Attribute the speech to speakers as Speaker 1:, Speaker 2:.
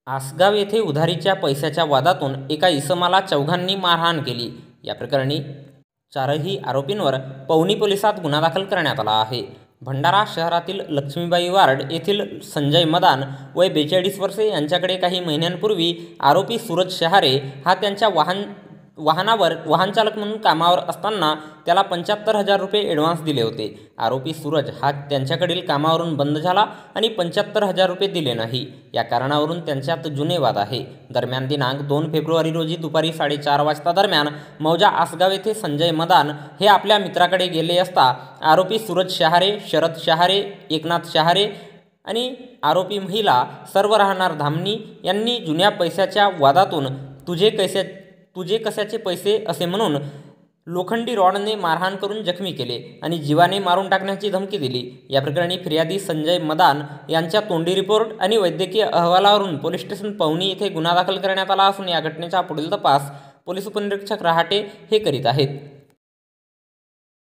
Speaker 1: आसगाव येथे उधारीच्या पैशाच्या वादातून एका इसमाला चौघांनी मारहाण केली। या प्रकरणी चारही आरोपींवर पवनी पोलिसात गुन्हा दाखल करण्यात आला आहे। भंडारा शहरातील लक्ष्मीबाई वार्ड येथील संजय मदान वय 42 वर्षे यांच्याकडे काही महिन्यांपूर्वी आरोपी सूरज शहारे हा त्यांच्या वाहनावर वाहनचालक म्हणून कामावर असताना त्याला 75,000 रुपये ॲडव्हान्स दिले होते। आरोपी सूरज हा त्यांच्याकडील कामावरून बंद झाला आणि 75,000 रुपये दिले नाही। या कारणावरून त्यांच्यात जुने वाद आहे। दरम्यान दिनांक 2 फेब्रुवारी रोजी दुपारी 4:30 वाजता दरम्यान मौजा आसगाव येथे संजय मदान हे आपल्या मित्राकडे गेले असता आरोपी सूरज शहारे, शरद शहारे, एकनाथ शहारे आणि आरोपी महिला सर्व राहणार धामणी यांनी जुन्या पैशाच्या वादातून तुझे कशाचे पैसे असे म्हणून लोखंडी रॉडने मारहाण करून जखमी केले आणि जीवाने मारून टाकण्याची धमकी दिली। या प्रकरणी फिर्यादी संजय मदान यांच्या तोंडी रिपोर्ट आणि वैद्यकीय अहवालावरून पोलीस स्टेशन पवनी येथे गुन्हा दाखल करण्यात आला असून या घटनेचा पुढील तपास पोलीस उपनिरीक्षक रहाटे हे करीत आहेत।